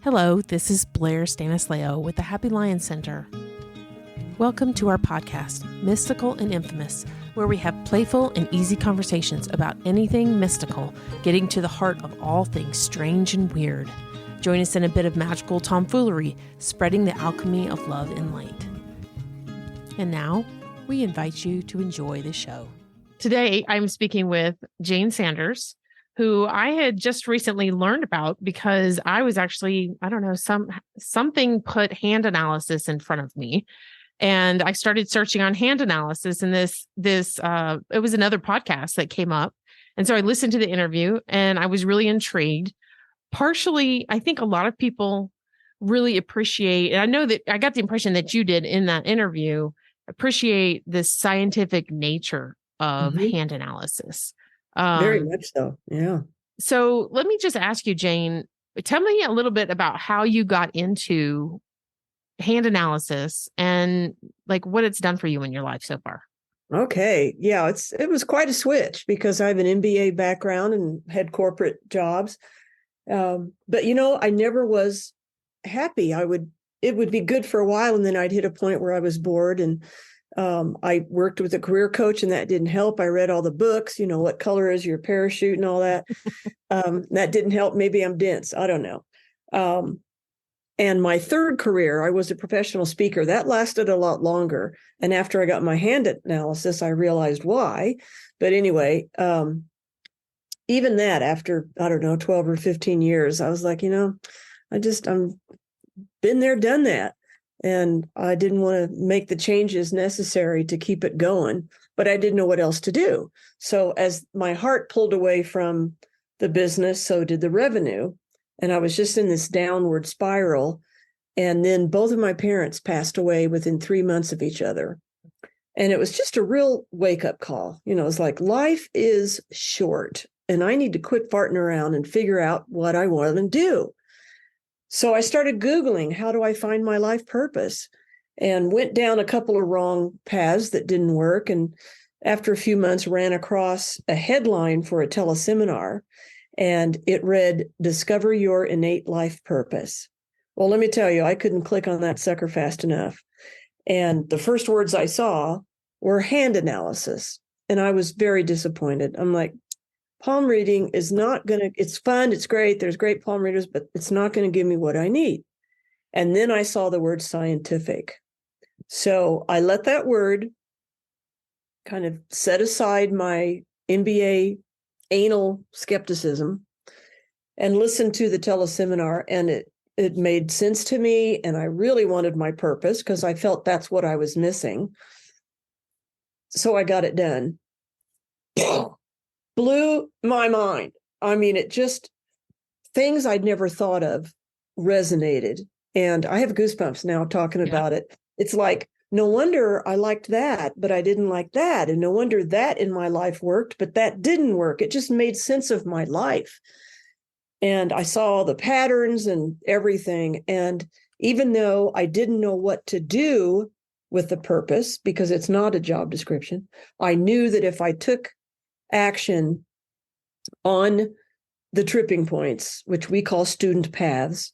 Hello, this is Blair Stanislao with the Happy Lion Center. Welcome to our podcast, Mystical and Infamous, where we have playful and easy conversations about anything mystical, getting to the heart of all things strange and weird. Join us in a bit of magical tomfoolery, spreading the alchemy of love and light. And now, we invite you to enjoy the show. Today, I'm speaking with Jayne Sanders, who I had just recently learned about because I was actually, something put hand analysis in front of me. And I started searching on hand analysis, and it was another podcast that came up. And so I listened to the interview and I was really intrigued. Partially, I think a lot of people really appreciate, and I know that I got the impression that you did in that interview, appreciate the scientific nature of hand analysis. Very much so. Yeah. So let me just ask you, Jayne, tell me a little bit about how you got into hand analysis and like what it's done for you in your life so far. Okay. Yeah. It was quite a switch because I have an MBA background and had corporate jobs. But I never was happy. It would be good for a while, and then I'd hit a point where I was bored, and I worked with a career coach, and that didn't help. I read all the books, what color is your parachute and all that. That didn't help. Maybe I'm dense. I don't know. And my third career, I was a professional speaker. That lasted a lot longer. And after I got my hand analysis, I realized why. But anyway, even that after, 12 or 15 years, I was like, I'm been there, done that. And I didn't want to make the changes necessary to keep it going, but I didn't know what else to do. So as my heart pulled away from the business, so did the revenue. And I was just in this downward spiral. And then both of my parents passed away within 3 months of each other. And it was just a real wake-up call. It's like, life is short, and I need to quit farting around and figure out what I want to do. So I started Googling, how do I find my life purpose? And went down a couple of wrong paths that didn't work. And after a few months, ran across a headline for a teleseminar, and it read, Discover Your Innate Life Purpose. Well, let me tell you, I couldn't click on that sucker fast enough. And the first words I saw were hand analysis. And I was very disappointed. I'm like, palm reading is not going to, it's fun, it's great, there's great palm readers, but it's not going to give me what I need. And then I saw the word scientific. So I let that word kind of set aside my MBA anal skepticism and listened to the teleseminar, and it made sense to me. And I really wanted my purpose because I felt that's what I was missing. So I got it done. Blew my mind. I mean, it just, things I'd never thought of resonated. And I have goosebumps now talking about it. It's like, no wonder I liked that, but I didn't like that. And no wonder that in my life worked, but that didn't work. It just made sense of my life. And I saw all the patterns and everything. And even though I didn't know what to do with the purpose, because it's not a job description, I knew that if I took action on the tripping points, which we call student paths,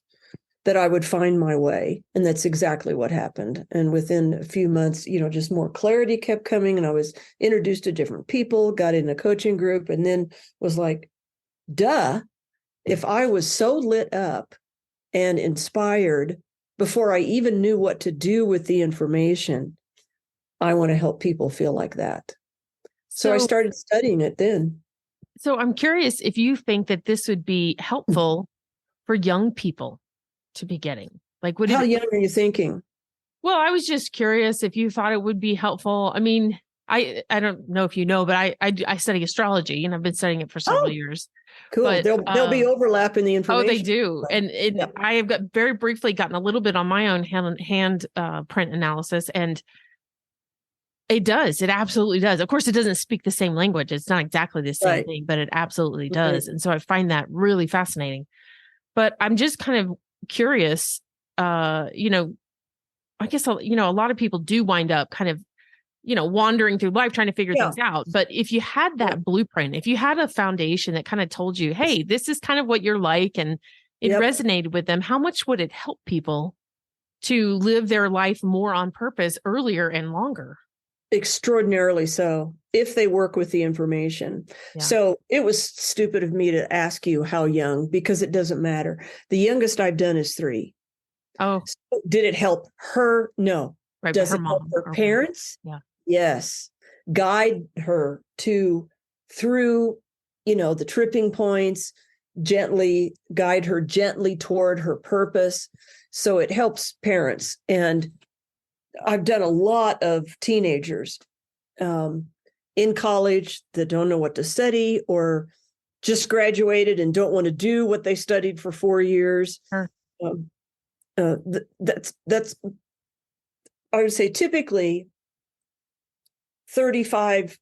that I would find my way. And that's exactly what happened. And within a few months, just more clarity kept coming. And I was introduced to different people, got in a coaching group, and then was like, duh, if I was so lit up and inspired before I even knew what to do with the information, I want to help people feel like that. So I started studying it then. So I'm curious if you think that this would be helpful for young people to be getting. Like, how young are you thinking? Well, I was just curious if you thought it would be helpful. I mean, I don't know if you know, but I study astrology, and I've been studying it for several years. Cool. But, there'll be overlap in the information. Oh, they do. And I have very briefly gotten a little bit on my own hand print analysis, and it does. It absolutely does. Of course, it doesn't speak the same language. It's not exactly the same thing, but it absolutely does. And so I find that really fascinating. But I'm just kind of curious, I guess, a lot of people do wind up kind of, wandering through life trying to figure things out. But if you had that blueprint, if you had a foundation that kind of told you, hey, this is kind of what you're like, and it resonated with them, how much would it help people to live their life more on purpose earlier and longer? Extraordinarily so, if they work with the information. Yeah. So it was stupid of me to ask you how young, because it doesn't matter. The youngest I've done is 3. Oh, so did it help her? No. right. Does Her it help mom, her parents? Yeah. Yes. Guide her through, the tripping points, gently guide her gently toward her purpose. So it helps parents. And I've done a lot of teenagers in college that don't know what to study, or just graduated and don't want to do what they studied for 4 years. Sure. That's I would say typically 35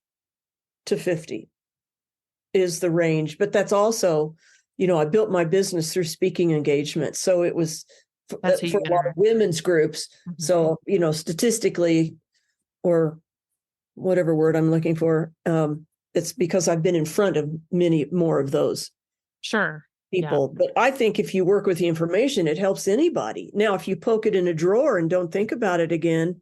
to 50 is the range, but that's also, I built my business through speaking engagements. So it was for a lot of women's groups. Mm-hmm. So, statistically, or whatever word I'm looking for, it's because I've been in front of many more of those people. Yeah. But I think if you work with the information, it helps anybody. Now, if you poke it in a drawer and don't think about it again,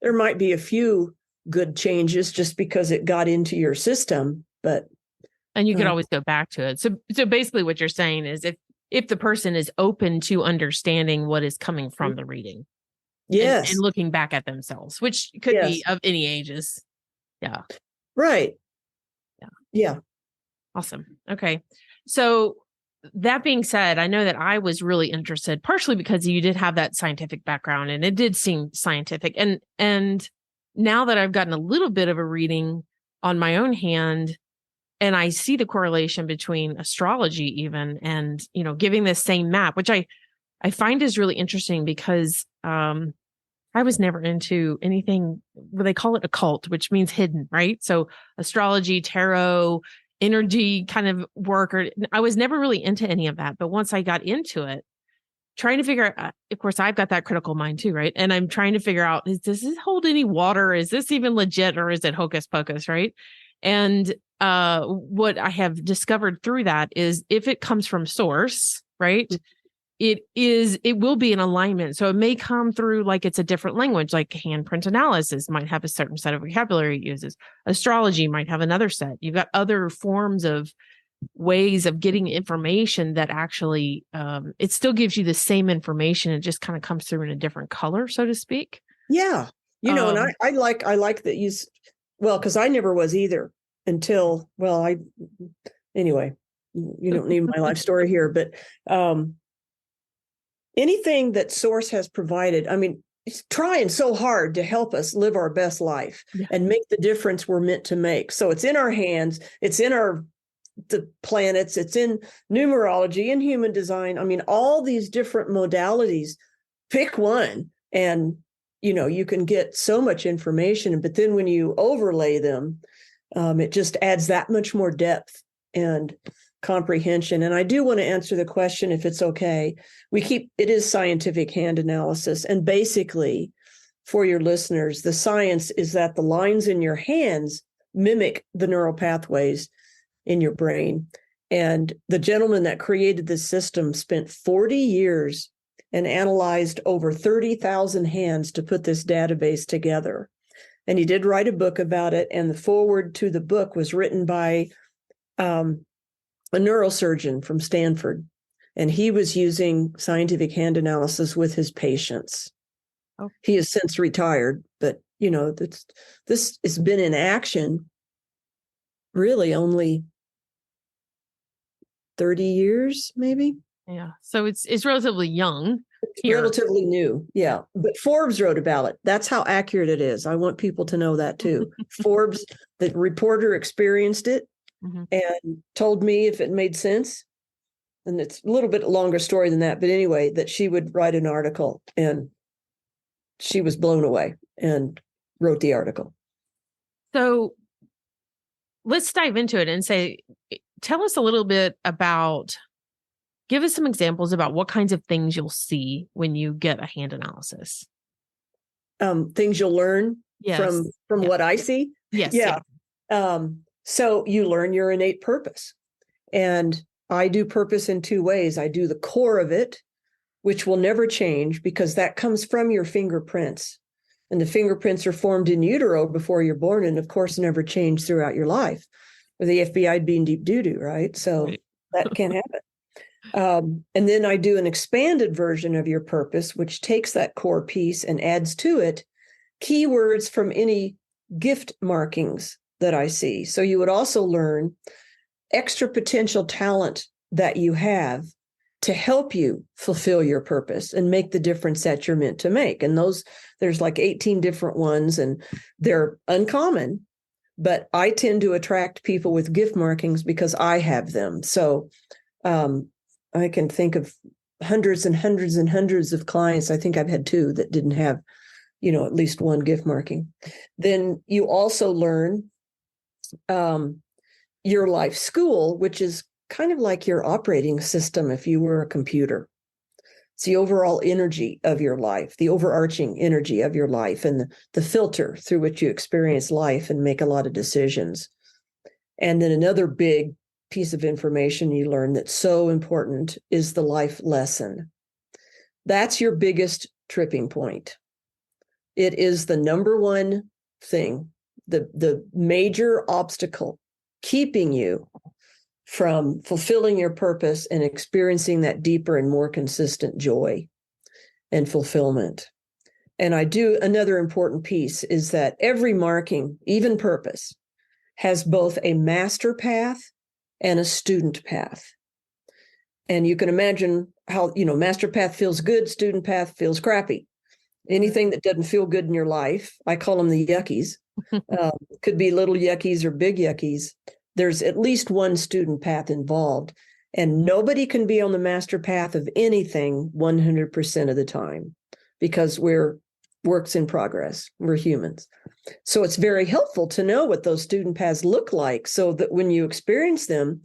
there might be a few good changes just because it got into your system. And you could always go back to it. So basically what you're saying is if the person is open to understanding what is coming from the reading. Yes. And looking back at themselves, which could be of any ages. Yeah. Right. Yeah. Yeah. Awesome. Okay. So that being said, I know that I was really interested, partially because you did have that scientific background and it did seem scientific. And now that I've gotten a little bit of a reading on my own hand, and I see the correlation between astrology even and, giving this same map, which I find is really interesting because I was never into anything, well, they call it occult, which means hidden, right? So astrology, tarot, energy kind of work, I was never really into any of that. But once I got into it, trying to figure out, of course, I've got that critical mind too, right? And I'm trying to figure out, does this hold any water? Is this even legit, or is it hocus pocus, right? And what I have discovered through that is if it comes from source, right? It will be in alignment. So it may come through like it's a different language, like handprint analysis might have a certain set of vocabulary it uses. Astrology might have another set. You've got other forms of ways of getting information that actually, it still gives you the same information. It just kind of comes through in a different color, so to speak. Yeah. And I like that because I never was either until, anyway, you don't need my life story here, but, anything that source has provided, it's trying so hard to help us live our best life and make the difference we're meant to make. So it's in our hands, it's in the planets, it's in numerology and human design. All these different modalities, pick one and, you can get so much information, but then when you overlay them, it just adds that much more depth and comprehension. And I do want to answer the question, if it's okay. It is scientific hand analysis. And basically, for your listeners, the science is that the lines in your hands mimic the neural pathways in your brain. And the gentleman that created this system spent 40 years and analyzed over 30,000 hands to put this database together. And he did write a book about it. And the foreword to the book was written by a neurosurgeon from Stanford, and he was using scientific hand analysis with his patients. Oh. He has since retired, but this has been in action really only 30 years, maybe. Yeah, so it's relatively young. It's relatively new, yeah. But Forbes wrote about it. That's how accurate it is. I want people to know that too. Forbes, the reporter, experienced it. Mm-hmm. And told me if it made sense. And it's a little bit longer story than that. But anyway, that she would write an article, and she was blown away and wrote the article. So let's dive into it and tell us a little bit give us some examples about what kinds of things you'll see when you get a hand analysis. Things you'll learn from what I see. Yes. Yeah. So you learn your innate purpose. And I do purpose in two ways. I do the core of it, which will never change because that comes from your fingerprints. And the fingerprints are formed in utero before you're born, and of course, never change throughout your life. Or the FBI being deep doo-doo, right? So Right. that can't happen. And then I do an expanded version of your purpose, which takes that core piece and adds to it keywords from any gift markings that I see. So you would also learn extra potential talent that you have to help you fulfill your purpose and make the difference that you're meant to make. And there's like 18 different ones, and they're uncommon, but I tend to attract people with gift markings because I have them. So I can think of hundreds and hundreds and hundreds of clients. I think I've had two that didn't have, at least one gift marking. Then you also learn your life school, which is kind of like your operating system if you were a computer. It's the overall energy of your life, the overarching energy of your life, and the filter through which you experience life and make a lot of decisions. And then another big piece of information you learn that's so important is the life lesson. That's your biggest tripping point. It is the number one thing, the major obstacle keeping you from fulfilling your purpose and experiencing that deeper and more consistent joy and fulfillment. And another important piece is that every marking, even purpose, has both a master path and a student path. And you can imagine how, master path feels good, student path feels crappy. Anything that doesn't feel good in your life, I call them the yuckies, could be little yuckies or big yuckies. There's at least one student path involved, and nobody can be on the master path of anything 100% of the time because we're works in progress. We're humans. So it's very helpful to know what those student paths look like so that when you experience them,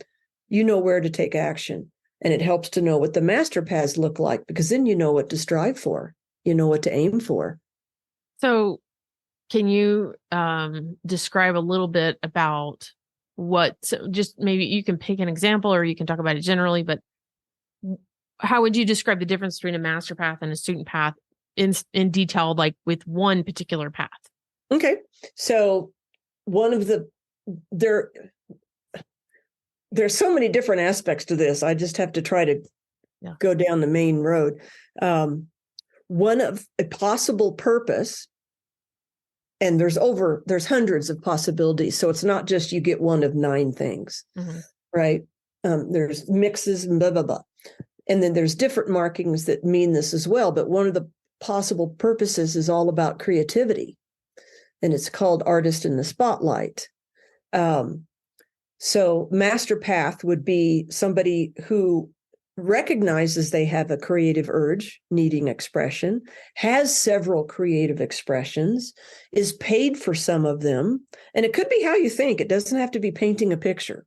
you know where to take action. And it helps to know what the master paths look like because then you know what to strive for, you know what to aim for. So can you describe a little bit about just maybe you can pick an example or you can talk about it generally, but how would you describe the difference between a master path and a student path in detail, like with one particular path? Okay. So there's so many different aspects to this. I just have to try to go down the main road. One of a possible purpose, and there's hundreds of possibilities. So it's not just you get one of 9 things, right? There's mixes and blah, blah, blah. And then there's different markings that mean this as well. But one of the possible purposes is all about creativity. And it's called Artist in the Spotlight. So master path would be somebody who recognizes they have a creative urge needing expression, has several creative expressions, is paid for some of them. And it could be how you think. It doesn't have to be painting a picture,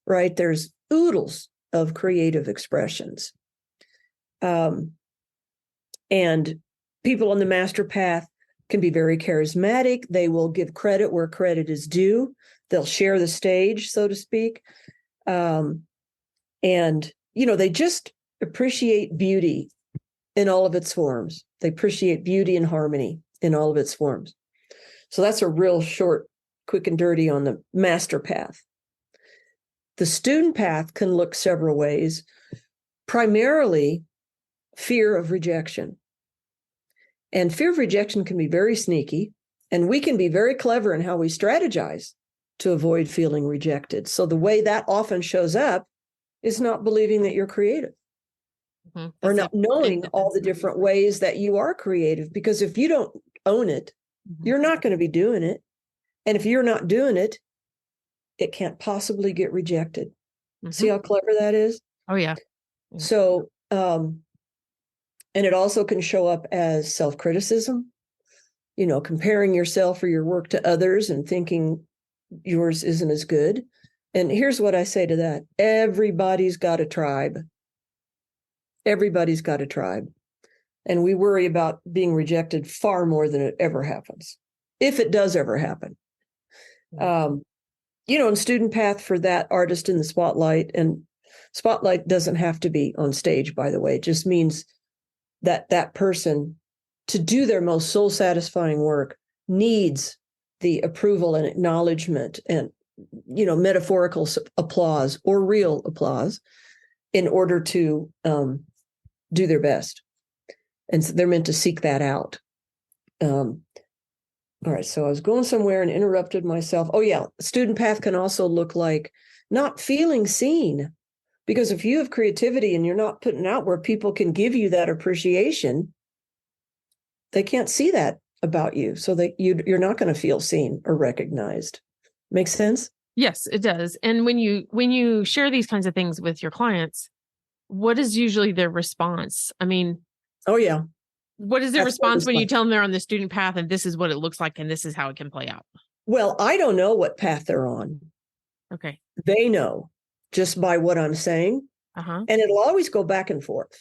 right? There's oodles of creative expressions. And people on the master path can be very charismatic. They will give credit where credit is due. They'll share the stage, so to speak. And they just appreciate beauty in all of its forms. They appreciate beauty and harmony in all of its forms. So that's a real short, quick and dirty on the master path. The student path can look several ways, primarily fear of rejection. And fear of rejection can be very sneaky, and we can be very clever in how we strategize to avoid feeling rejected. So the way that often shows up is not believing that you're creative or not knowing all the different ways that you are creative. Because if you don't own it, you're not going to be doing it. And if you're not doing it, it can't possibly get rejected. See how clever that is? Oh, yeah. So, and it also can show up as self-criticism, comparing yourself or your work to others and thinking yours isn't as good. And here's what I say to that. Everybody's got a tribe. Everybody's got a tribe. And we worry about being rejected far more than it ever happens, if it does ever happen. In student path for that artist in the spotlight, and Spotlight doesn't have to be on stage, by the way. It just means that that person, to do their most soul satisfying work, needs the approval and acknowledgement and, metaphorical applause or real applause in order to do their best. And so they're meant to seek that out. All right. So I was going somewhere and interrupted myself. Oh, yeah. Student path can also look like not feeling seen. Because if you have creativity and you're not putting out where people can give you that appreciation, they can't see that about you. So that you're not going to feel seen or recognized. Make sense? Yes, it does. And when you share these kinds of things with your clients, what is usually their response? I mean, oh yeah. What is their response when you tell them they're on the student path and this is what it looks like and this is how it can play out? Well, I don't know what path they're on. Okay. They know just by what I'm saying. Uh-huh. And it'll always go back and forth.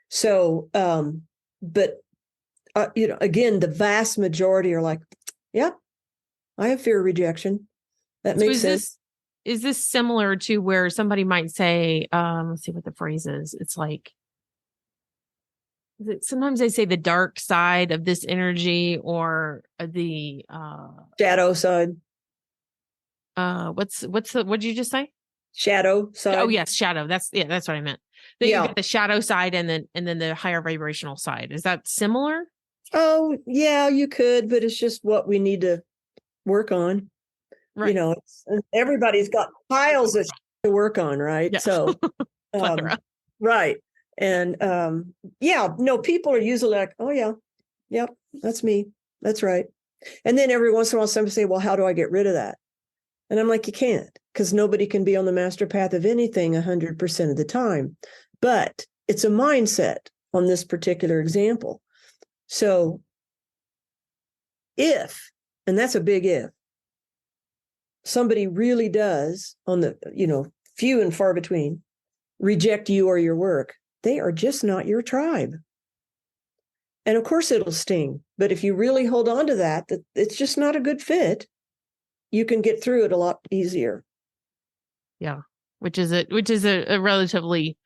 So, again, the vast majority are like, yep, I have fear of rejection. That makes sense. Is this similar to where somebody might say, let's see what the phrase is. It's like, sometimes they say the dark side of this energy or the shadow side. What did you just say? Shadow side. Oh yes, shadow. That's what I meant. Then you get the shadow side and then the higher vibrational side. Is that similar? Oh yeah, you could, but it's just what we need to work on. Right. Everybody's got piles of to work on, right? Yeah. So, right. And people are usually like, oh yeah, yep, that's me. That's right. And then every once in a while, somebody say, well, how do I get rid of that? And I'm like, you can't, because nobody can be on the master path of anything 100% of the time. But it's a mindset on this particular example. So if, and that's a big if, somebody really does, on the, few and far between, reject you or your work, they are just not your tribe. And of course it'll sting. But if you really hold on to that it's just not a good fit, you can get through it a lot easier. Yeah. Which is a relatively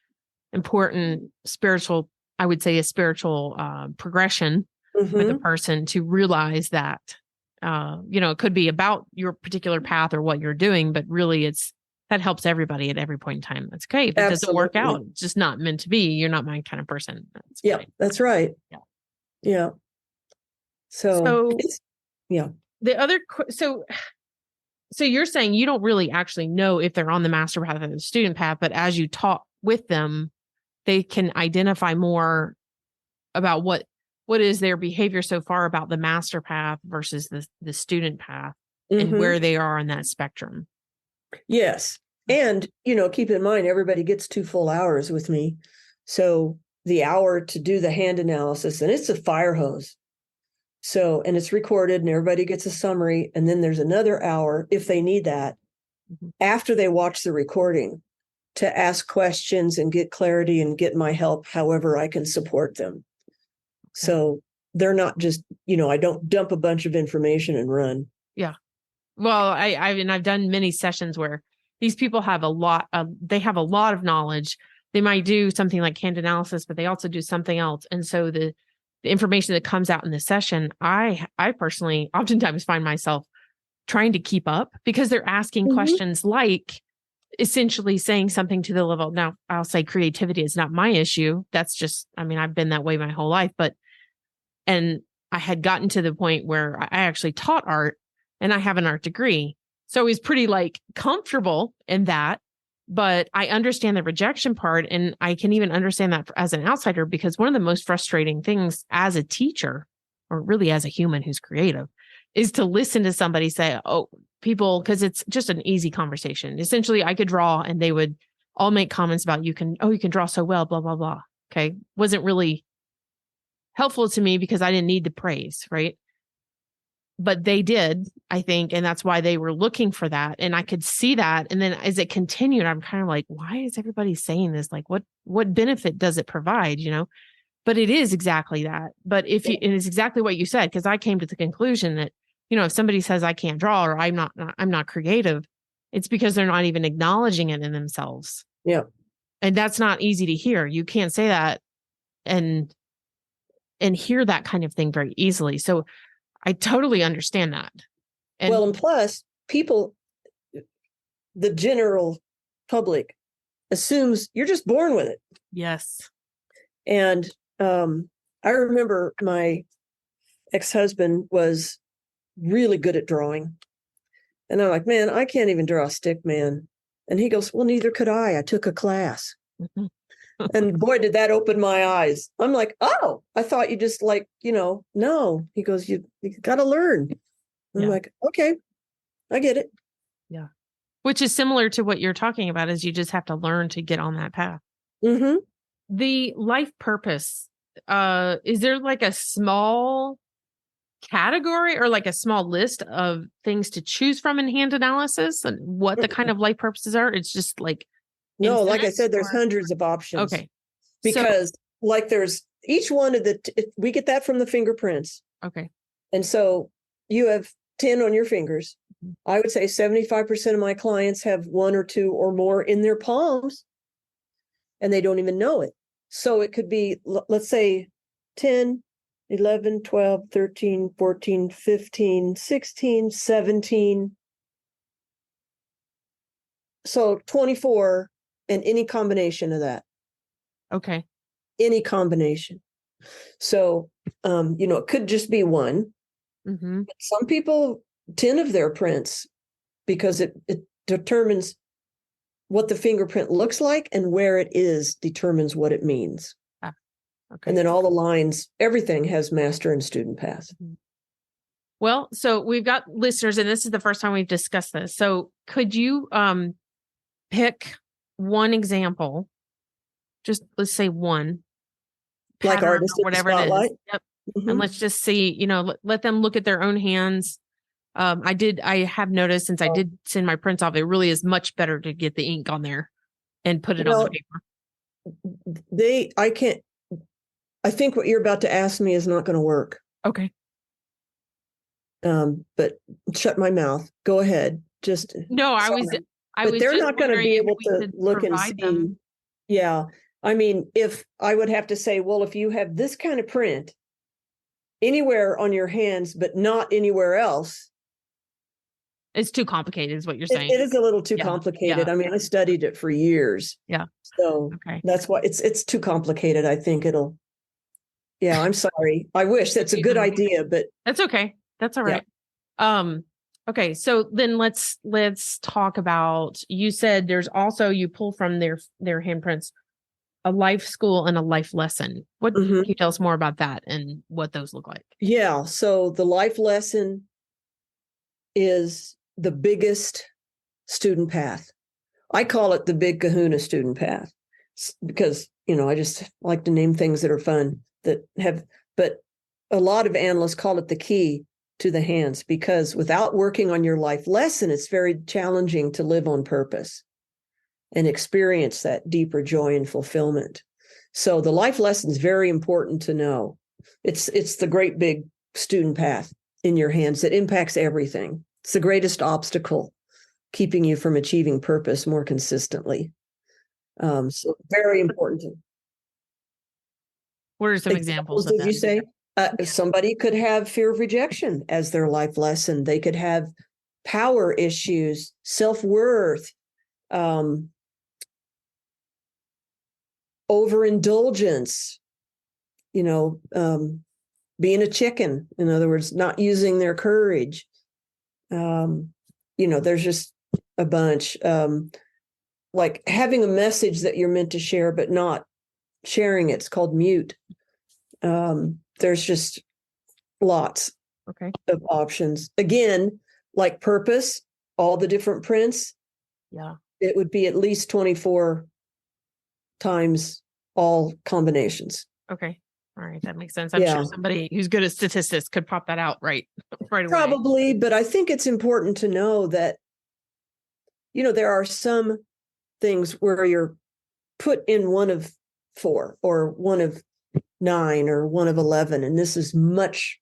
important spiritual, I would say a spiritual progression with a person to realize that, it could be about your particular path or what you're doing, but really that helps everybody at every point in time. That's great. If it doesn't work out, it's just not meant to be. You're not my kind of person. That's right. Yeah. So yeah. The other, so you're saying you don't really actually know if they're on the master path or the student path, but as you talk with them, they can identify more about what is their behavior so far about the master path versus the student path and where they are on that spectrum. Yes. And, keep in mind, everybody gets 2 full hours with me. So the hour to do the hand analysis, and it's a fire hose. So, and it's recorded and everybody gets a summary. And then there's another hour, if they need that, after they watch the recording, to ask questions and get clarity and get my help however I can support them. So they're not just, I don't dump a bunch of information and run. Yeah. Well, I've done many sessions where these people have they have a lot of knowledge. They might do something like hand analysis, but they also do something else. And so the information that comes out in the session, I personally oftentimes find myself trying to keep up because they're asking questions like essentially saying something to the level. Now I'll say creativity is not my issue. That's just, I've been that way my whole life, and I had gotten to the point where I actually taught art and I have an art degree. So I was pretty comfortable in that, but I understand the rejection part. And I can even understand that as an outsider, because one of the most frustrating things as a teacher, or really as a human who's creative, is to listen to somebody say, people, because it's just an easy conversation. Essentially, I could draw and they would all make comments about you can draw so well, blah, blah, blah. Okay. Wasn't really helpful to me because I didn't need the praise, right? But they did, I think, and that's why they were looking for that. And I could see that. And then as it continued, I'm kind of like, why is everybody saying this? Like, what benefit does it provide? But it is exactly that. But and it's exactly what you said, because I came to the conclusion that, if somebody says I can't draw or I'm not creative, It's because they're not even acknowledging it in themselves. Yeah. And that's not easy to hear. You can't say that and hear that kind of thing very easily. So I totally understand that. And plus people, the general public assumes you're just born with it. Yes. And I remember my ex-husband was really good at drawing. And I'm like, man, I can't even draw a stick man. And he goes, well, neither could I. I took a class. Mm-hmm. And boy, did that open my eyes. I'm like, oh, I thought you just like, no. He goes, you got to learn. I'm like, okay, I get it. Yeah. Which is similar to what you're talking about, is you just have to learn to get on that path. Mm-hmm. The life purpose, is there like a small category or like a small list of things to choose from in hand analysis and what the kind of life purposes are? It's just like, no, like I said, there's hundreds of options. Okay. Because like there's each one of we get that from the fingerprints. Okay. And so you have 10 on your fingers. I would say 75% of my clients have 1 or 2 or more in their palms and they don't even know it. So it could be, let's say 10, 11, 12, 13, 14, 15, 16, 17. So 24 and any combination of that. Okay. Any combination. So, it could just be one. Mm-hmm. Some people, 10 of their prints, because it determines what the fingerprint looks like, and where it is determines what it means. Okay. And then all the lines, everything has master and student path. Mm-hmm. Well, so we've got listeners, and this is the first time we've discussed this. So could you pick one example? Just let's say one, like artist or whatever it is. Yep. Mm-hmm. And let's just see, let them look at their own hands. I have noticed since I did send my prints off, it really is much better to get the ink on there and put it on the paper. I think what you're about to ask me is not going to work. Okay. But shut my mouth. Go ahead. But they're not going to be able to look and see. Them. Yeah. I mean, if I would have to say, well, if you have this kind of print anywhere on your hands, but not anywhere else. It's too complicated is what you're saying. It is a little too complicated. Yeah. I mean, I studied it for years. Yeah. So that's why it's too complicated. I think I'm sorry. I wish that's a good idea, but that's okay. That's all right. Yeah. Okay. So then let's talk about, you said there's also, you pull from their handprints, a life school and a life lesson. What can you tell us more about that and what those look like? Yeah. So the life lesson is the biggest student path. I call it the big kahuna student path because, I just like to name things that are fun but a lot of analysts call it the key to the hands, because without working on your life lesson, it's very challenging to live on purpose and experience that deeper joy and fulfillment. So the life lesson is very important to know. It's the great big student path in your hands that impacts everything. It's the greatest obstacle keeping you from achieving purpose more consistently. So very important. What are some examples of that? Did you say? Somebody could have fear of rejection as their life lesson. They could have power issues, self-worth, overindulgence, being a chicken, in other words, not using their courage. There's just a bunch, like having a message that you're meant to share, but not sharing it. It's called mute. There's just lots of options. Again, like purpose, all the different prints. Yeah. It would be at least 24 times all combinations. Okay. All right. That makes sense. I'm sure somebody who's good at statistics could pop that out right away. Probably, but I think it's important to know that, there are some things where you're put in one of 4 or one of 9 or one of 11. And this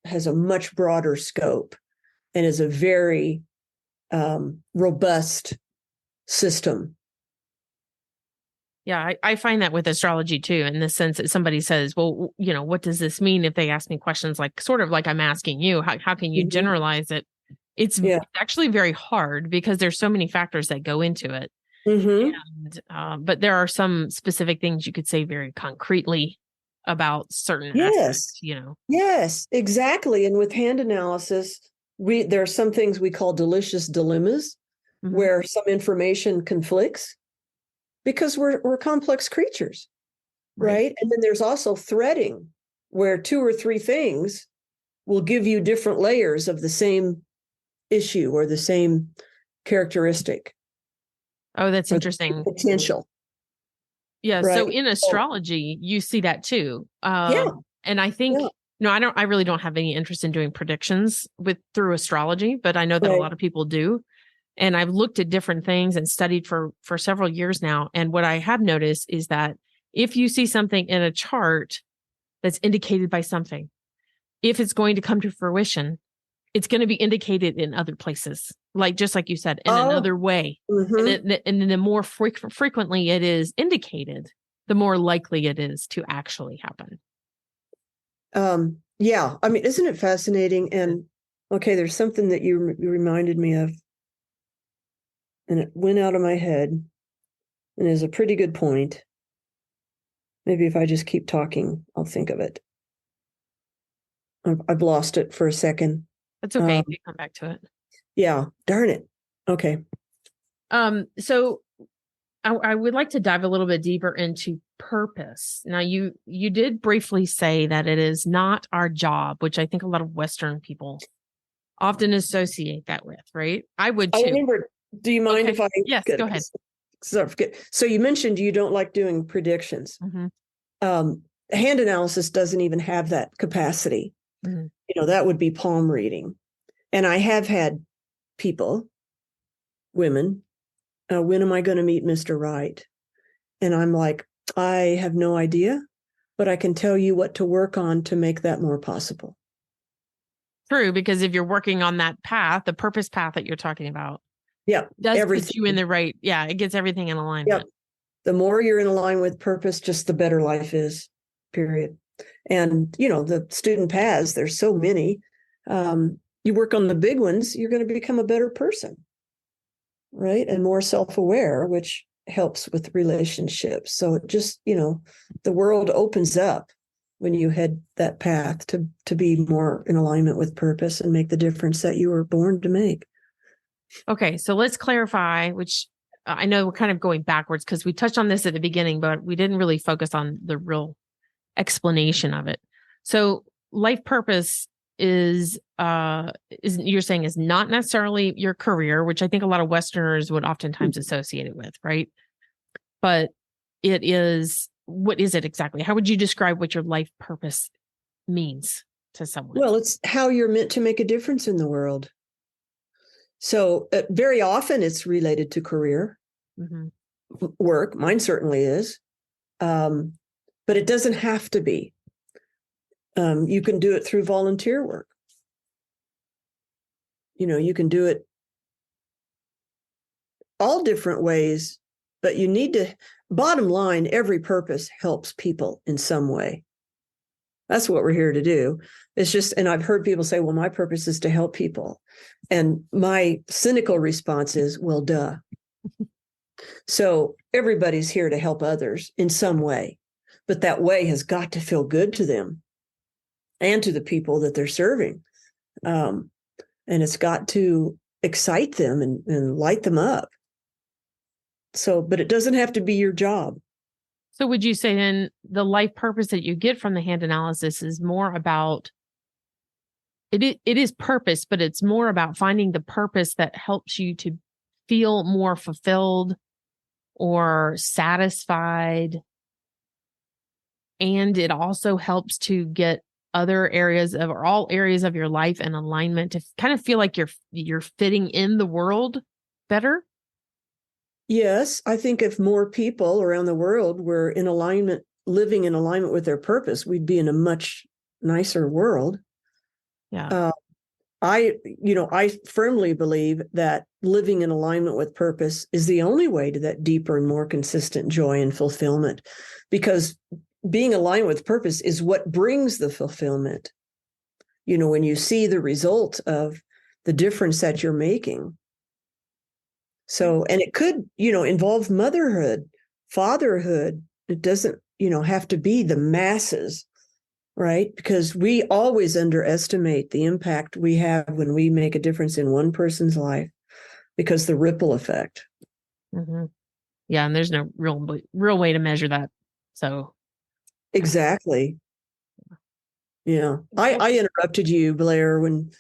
has a much broader scope and is a very robust system. Yeah, I find that with astrology too, in the sense that somebody says, well, what does this mean? If they ask me questions like sort of like I'm asking you, how can you generalize it? It's actually very hard because there's so many factors that go into it. And, but there are some specific things you could say very concretely about certain aspects, Yes, exactly. And with hand analysis, there are some things we call delicious dilemmas where some information conflicts because we're complex creatures, right? And then there's also threading where 2 or 3 things will give you different layers of the same issue or the same characteristic. Oh, that's interesting. Potential. Yeah. Right? So in astrology, you see that too. And I think, I really don't have any interest in doing predictions through astrology, but I know that a lot of people do. And I've looked at different things and studied for several years now. And what I have noticed is that if you see something in a chart that's indicated by something, if it's going to come to fruition, it's going to be indicated in other places, just like you said, in another way. And then the more frequently it is indicated, the more likely it is to actually happen. Yeah. I mean, isn't it fascinating? And okay, there's something that you reminded me of, and it went out of my head and is a pretty good point. Maybe if I just keep talking, I'll think of it. I've lost it for a second. That's okay. You come back to it. Yeah. Darn it. Okay. So I would like to dive a little bit deeper into purpose. Now, you did briefly say that it is not our job, which I think a lot of Western people often associate that with, right? I would too. I remember. Do you mind if I? Yes, go ahead. So you mentioned you don't like doing predictions. Hand analysis doesn't even have that capacity. That would be palm reading. And I have had people, women, when am I going to meet Mr. Right? And I'm like, I have no idea, but I can tell you what to work on to make that more possible. True, because if you're working on that path, the purpose path that you're talking about, does put you in the right, it gets everything in alignment. The more you're in alignment with purpose, just the better life is, period. And, the student paths, there's so many. You work on the big ones, you're going to become a better person, right? And more self-aware, which helps with relationships. So it just, the world opens up when you head that path to be more in alignment with purpose and make the difference that you were born to make. Okay, so let's clarify, which I know we're kind of going backwards because we touched on this at the beginning, but we didn't really focus on the real explanation of it. So life purpose is you're saying is not necessarily your career, which I think a lot of Westerners would oftentimes associate it with, right? But it is, what is it exactly? How would you describe what your life purpose means to someone? Well, it's how you're meant to make a difference in the world. So very often it's related to career, work. Mine certainly is. But it doesn't have to be. You can do it through volunteer work. You can do it all different ways, but you need to, bottom line, every purpose helps people in some way. That's what we're here to do. It's just, and I've heard people say, well, my purpose is to help people. And my cynical response is, well, duh. So everybody's here to help others in some way, but that way has got to feel good to them and to the people that they're serving. And it's got to excite them and light them up. So, but it doesn't have to be your job. So would you say then the life purpose that you get from the hand analysis is more about, it is purpose, but it's more about finding the purpose that helps you to feel more fulfilled or satisfied. And it also helps to get other areas of, or all areas of your life in alignment to kind of feel like you're fitting in the world better. Yes, I think if more people around the world were in alignment, living in alignment with their purpose, we'd be in a much nicer world. Yeah. I firmly believe that living in alignment with purpose is the only way to that deeper and more consistent joy and fulfillment, because being aligned with purpose is what brings the fulfillment. When you see the result of the difference that you're making. So, and it could, involve motherhood, fatherhood. It doesn't, have to be the masses, right? Because we always underestimate the impact we have when we make a difference in one person's life, because the ripple effect. Mm-hmm. Yeah. And there's no real way to measure that. So. Exactly. Yeah. I interrupted you, Blair, when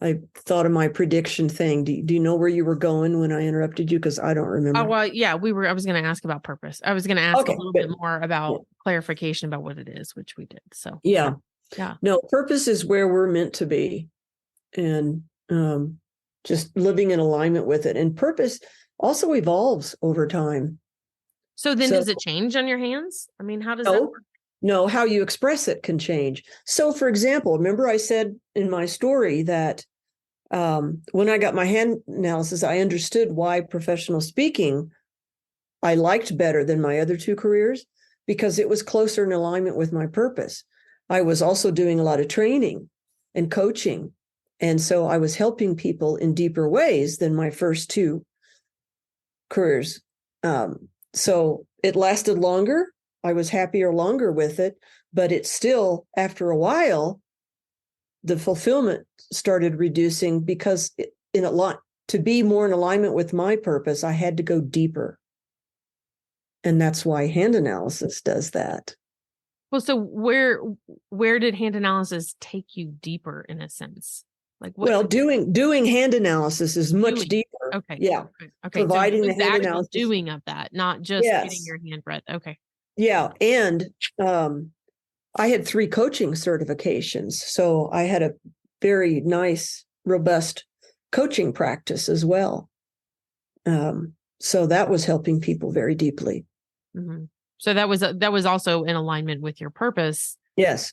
I thought of my prediction thing. Do you know where you were going when I interrupted you? Because I don't remember. Oh, well, yeah, I was going to ask about purpose. I was going to ask a little bit more about clarification about what it is, which we did. So, yeah. Yeah. No, purpose is where we're meant to be, and just living in alignment with it. And purpose also evolves over time. So then does it change on your hands? I mean, how does that work? No, how you express it can change. So, for example, remember I said in my story that when I got my hand analysis, I understood why professional speaking I liked better than my other two careers, because it was closer in alignment with my purpose. I was also doing a lot of training and coaching. And so I was helping people in deeper ways than my first two careers. So it lasted longer. I was happier longer with it, but it still, after a while, the fulfillment started reducing, because to be more in alignment with my purpose, I had to go deeper. And that's why hand analysis does that. Well, so where did hand analysis take you deeper, in a sense? Like what? Well, doing hand analysis is much deeper. Okay. Yeah. Okay. Providing so the hand analysis. Doing of that, not just getting your hand read. Okay. Yeah. And I had 3 coaching certifications. So I had a very nice, robust coaching practice as well. So that was helping people very deeply. Mm-hmm. So that was also in alignment with your purpose. Yes.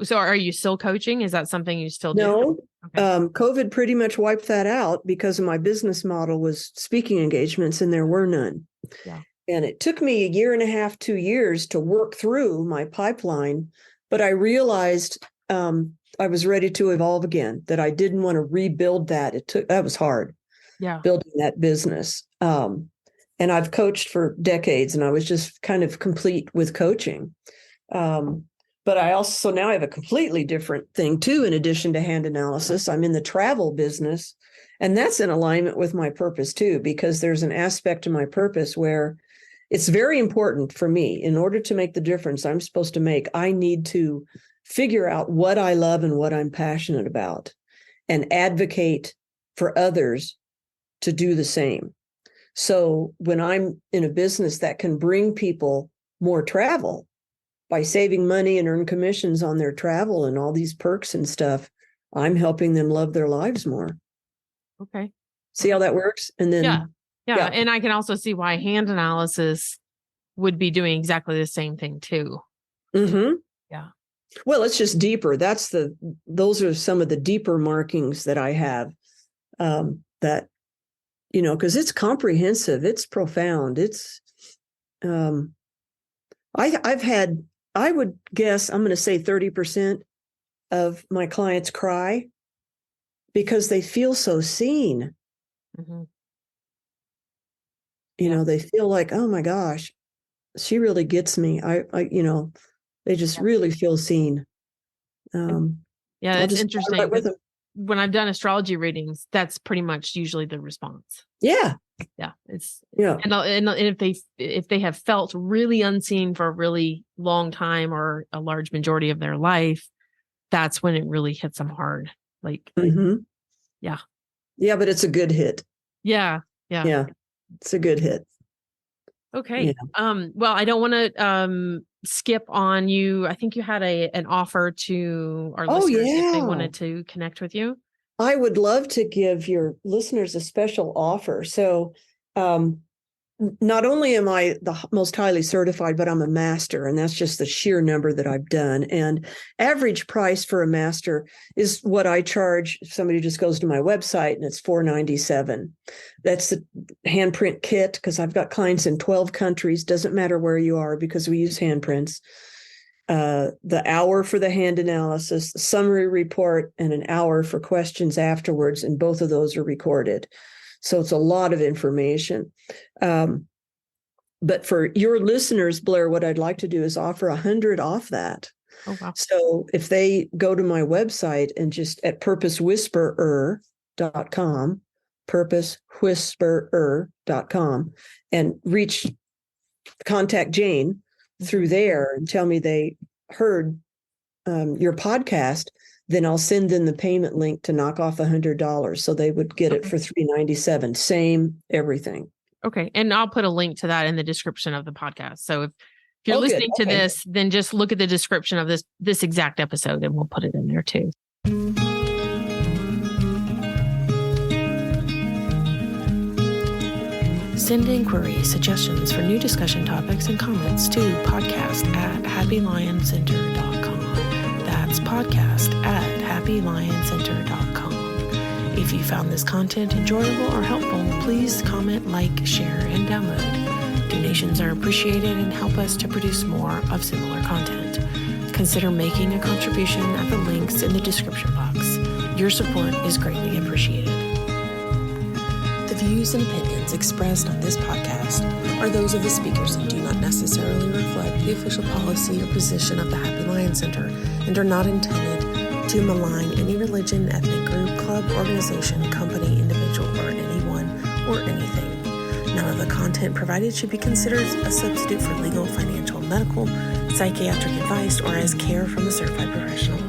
So are you still coaching? Is that something you still do? No. Okay. COVID pretty much wiped that out, because my business model was speaking engagements, and there were none. Yeah. And it took me 1.5 to 2 years to work through my pipeline, but I realized I was ready to evolve again, that I didn't want to rebuild that. That was hard. Yeah. Building that business. And I've coached for decades, and I was just kind of complete with coaching. But so now I have a completely different thing too, in addition to hand analysis. I'm in the travel business, and that's in alignment with my purpose too, because there's an aspect of my purpose where it's very important for me, in order to make the difference I'm supposed to make, I need to figure out what I love and what I'm passionate about, and advocate for others to do the same. So when I'm in a business that can bring people more travel by saving money and earn commissions on their travel and all these perks and stuff, I'm helping them love their lives more. Okay. See how that works? And then yeah. And I can also see why hand analysis would be doing exactly the same thing too. Mm-hmm. Yeah. Well, it's just deeper. Those are some of the deeper markings that I have, that, because it's comprehensive, it's profound. It's, I've had, I would guess, I'm going to say 30% of my clients cry because they feel so seen. Mm-hmm. They feel like, oh my gosh, she really gets me. They just really feel seen. It's interesting. When I've done astrology readings, that's pretty much usually the response. Yeah. Yeah. And if they have felt really unseen for a really long time, or a large majority of their life, that's when it really hits them hard. Mm-hmm. Yeah. Yeah, but it's a good hit. Yeah. Yeah. It's a good hit. Okay. Yeah. Well, I don't want to skip on you. I think you had an offer to our listeners if they wanted to connect with you. I would love to give your listeners a special offer. So not only am I the most highly certified, but I'm a master, and that's just the sheer number that I've done. And average price for a master is what I charge. If somebody just goes to my website, and it's $497. That's the handprint kit, because I've got clients in 12 countries. Doesn't matter where you are, because we use handprints. The hour for the hand analysis, the summary report, and an hour for questions afterwards, and both of those are recorded. So it's a lot of information. But for your listeners, Blair, what I'd like to do is offer 100 off that. Oh, wow. So if they go to my website and just at purposewhisperer.com, purposewhisperer.com, and contact Jayne through there and tell me they heard your podcast, then I'll send them the payment link to knock off $100. So they would get it for $397. Same everything. Okay. And I'll put a link to that in the description of the podcast. So if you're listening to this, then just look at the description of this exact episode, and we'll put it in there too. Send inquiries, suggestions for new discussion topics, and comments to podcast@happylioncenter.com. That's podcast@happylioncenter.com. If you found this content enjoyable or helpful, please comment, like, share, and download. Donations are appreciated and help us to produce more of similar content. Consider making a contribution at the links in the description box. Your support is greatly appreciated. The views and opinions expressed on this podcast are those of the speakers and do not necessarily reflect the official policy or position of the Happy Lion Center, and are not intended to malign any religion, ethnic group, club, organization, company, individual, or anyone or anything. None of the content provided should be considered a substitute for legal, financial, medical, psychiatric advice, or as care from a certified professional.